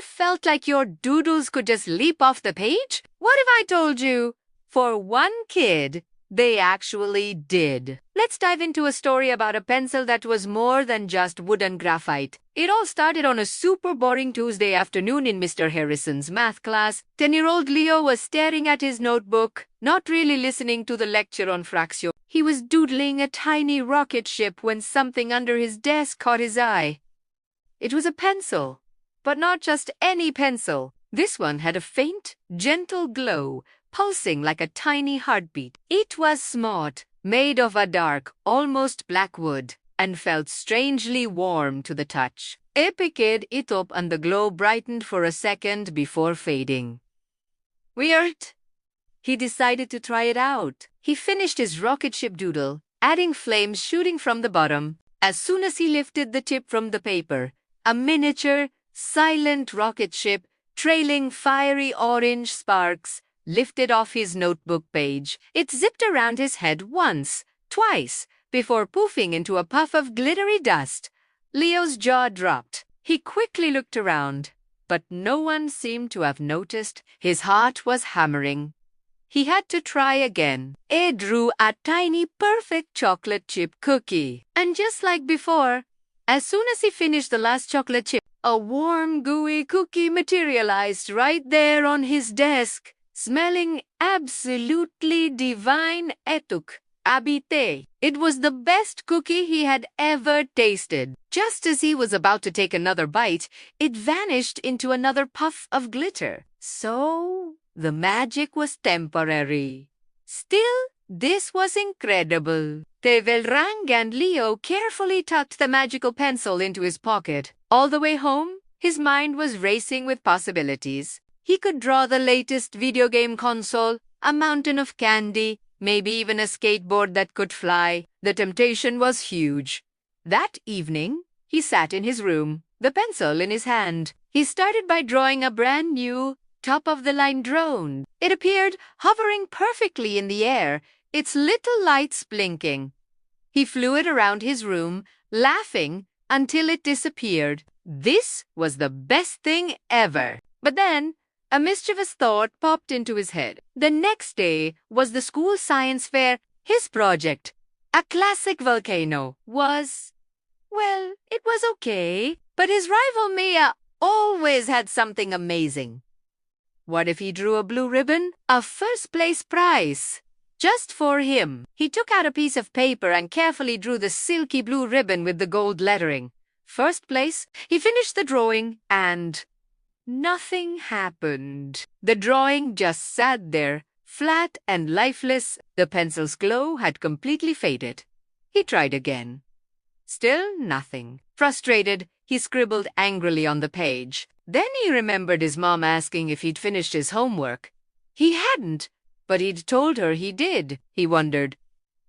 Ever felt like your doodles could just leap off the page? What if I told you? For one kid, they actually did. Let's dive into a story about a pencil that was more than just wood and graphite. It all started on a super boring Tuesday afternoon in Mr. Harrison's math class. 10-year-old Leo was staring at his notebook, not really listening to the lecture on fraction. He was doodling a tiny rocket ship when something under his desk caught his eye. It was a pencil, but not just any pencil. This one had a faint, gentle glow, pulsing like a tiny heartbeat. It was smart, made of a dark, almost black wood, and felt strangely warm to the touch. Epiked it up and the glow brightened for a second before fading. Weird. He decided to try it out. He finished his rocket ship doodle, adding flames shooting from the bottom. As soon as he lifted the tip from the paper, a miniature, silent rocket ship, trailing fiery orange sparks, lifted off his notebook page. It zipped around his head once, twice, before poofing into a puff of glittery dust. Leo's jaw dropped. He quickly looked around, but no one seemed to have noticed. His heart was hammering. He had to try again. He drew a tiny, perfect chocolate chip cookie. And just like before, as soon as he finished the last chocolate chip, a warm, gooey cookie materialized right there on his desk, smelling absolutely divine. Etuk habite. It was the best cookie he had ever tasted. Just as he was about to take another bite, it vanished into another puff of glitter. So, the magic was temporary. Still, this was incredible. Tevelrang and Leo carefully tucked the magical pencil into his pocket. All the way home, his mind was racing with possibilities. He could draw the latest video game console, a mountain of candy, maybe even a skateboard that could fly. The temptation was huge. That evening, he sat in his room, the pencil in his hand. He started by drawing a brand new, top-of-the-line drone. It appeared hovering perfectly in the air, its little lights blinking. He flew it around his room, laughing until it disappeared. This was the best thing ever. But then, a mischievous thought popped into his head. The next day was the school science fair. His project, a classic volcano, was, well, it was okay. But his rival Mia always had something amazing. What if he drew a blue ribbon? A first-place prize. Just for him. He took out a piece of paper and carefully drew the silky blue ribbon with the gold lettering. First place. He finished the drawing and nothing happened. The drawing just sat there, flat and lifeless. The pencil's glow had completely faded. He tried again. Still nothing. Frustrated, he scribbled angrily on the page. Then he remembered his mom asking if he'd finished his homework. He hadn't, but he'd told her he did. He wondered,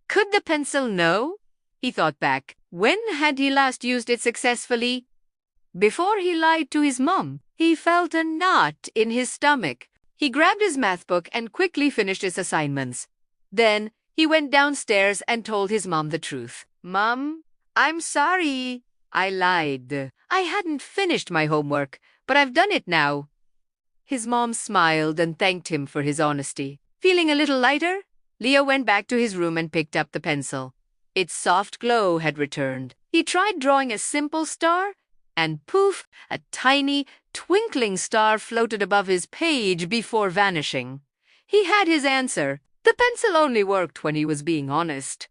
could the pencil know? He thought back. When had he last used it successfully? Before he lied to his mom. He felt a knot in his stomach. He grabbed his math book and quickly finished his assignments. Then he went downstairs and told his mom the truth. Mom, I'm sorry. I lied. I hadn't finished my homework, but I've done it now. His mom smiled and thanked him for his honesty. Feeling a little lighter, Leo went back to his room and picked up the pencil. Its soft glow had returned. He tried drawing a simple star, and poof, a tiny, twinkling star floated above his page before vanishing. He had his answer. The pencil only worked when he was being honest.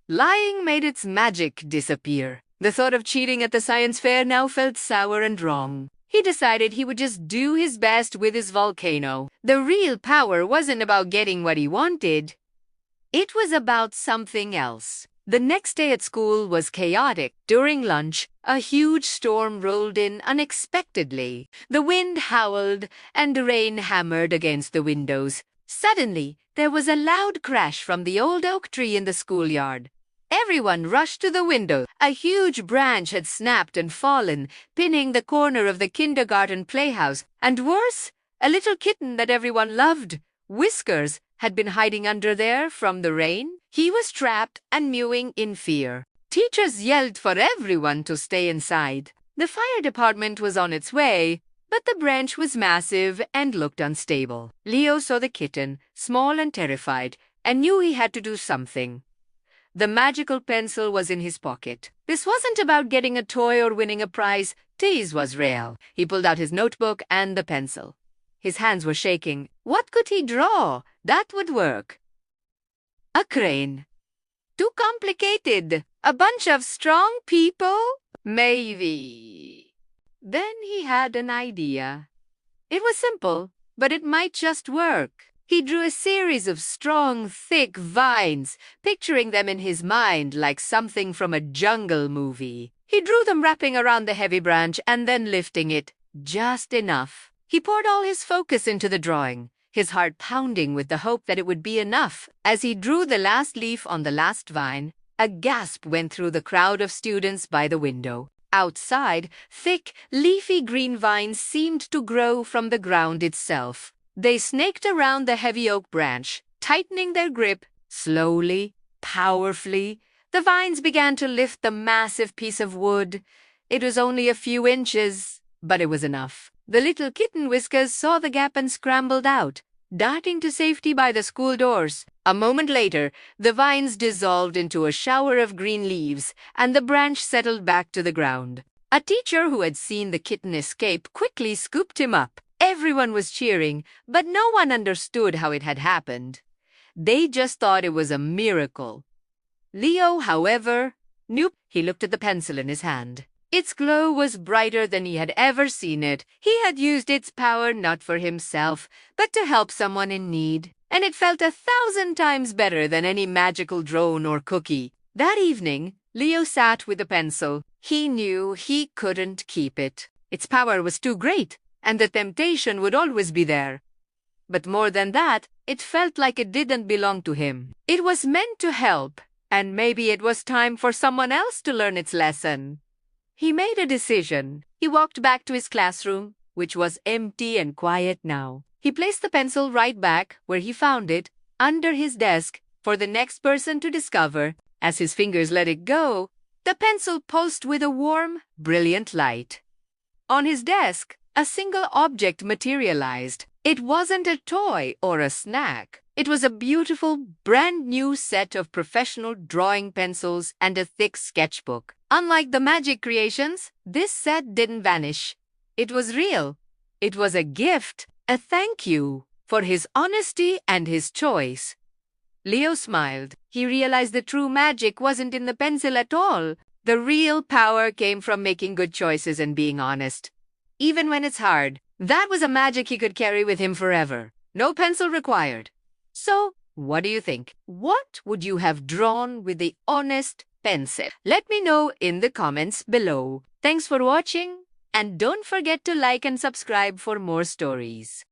Lying made its magic disappear. The thought of cheating at the science fair now felt sour and wrong. He decided he would just do his best with his volcano. The real power wasn't about getting what he wanted. It was about something else. The next day at school was chaotic. During lunch, a huge storm rolled in unexpectedly. The wind howled and the rain hammered against the windows. Suddenly, there was a loud crash from the old oak tree in the schoolyard. Everyone rushed to the window. A huge branch had snapped and fallen, pinning the corner of the kindergarten playhouse. And worse, a little kitten that everyone loved, Whiskers, had been hiding under there from the rain. He was trapped and mewing in fear. Teachers yelled for everyone to stay inside. The fire department was on its way, But the branch was massive and looked unstable. Leo saw the kitten, small and terrified, and knew he had to do something. The magical pencil was in his pocket. This wasn't about getting a toy or winning a prize. This was real. He pulled out his notebook and the pencil. His hands were shaking. What could he draw? That would work. A crane. Too complicated. A bunch of strong people? Maybe. Then he had an idea. It was simple, but it might just work. He drew a series of strong, thick vines, picturing them in his mind like something from a jungle movie. He drew them wrapping around the heavy branch and then lifting it, just enough. He poured all his focus into the drawing, his heart pounding with the hope that it would be enough. As he drew the last leaf on the last vine, a gasp went through the crowd of students by the window. Outside, thick, leafy green vines seemed to grow from the ground itself. They snaked around the heavy oak branch, tightening their grip. Slowly, powerfully, the vines began to lift the massive piece of wood. It was only a few inches, but it was enough. The little kitten Whiskers saw the gap and scrambled out, darting to safety by the school doors. A moment later, the vines dissolved into a shower of green leaves, and the branch settled back to the ground. A teacher who had seen the kitten escape quickly scooped him up. Everyone was cheering, but no one understood how it had happened. They just thought it was a miracle. Leo, however, knew. He looked at the pencil in his hand. Its glow was brighter than he had ever seen it. He had used its power not for himself, but to help someone in need. And it felt 1,000 times better than any magical drone or cookie. That evening, Leo sat with the pencil. He knew he couldn't keep it. Its power was too great, and the temptation would always be there. But more than that, it felt like it didn't belong to him. It was meant to help, and maybe it was time for someone else to learn its lesson. He made a decision. He walked back to his classroom, which was empty and quiet now. He placed the pencil right back where he found it, under his desk, for the next person to discover. As his fingers let it go, the pencil pulsed with a warm, brilliant light. On his desk, a single object materialized. It wasn't a toy or a snack. It was a beautiful, brand new set of professional drawing pencils and a thick sketchbook. Unlike the magic creations, this set didn't vanish. It was real. It was a gift, a thank you for his honesty and his choice. Leo smiled. He realized the true magic wasn't in the pencil at all. The real power came from making good choices and being honest. Even when it's hard, that was a magic he could carry with him forever. No pencil required. So, what do you think? What would you have drawn with the honest pencil? Let me know in the comments below. Thanks for watching, and don't forget to like and subscribe for more stories.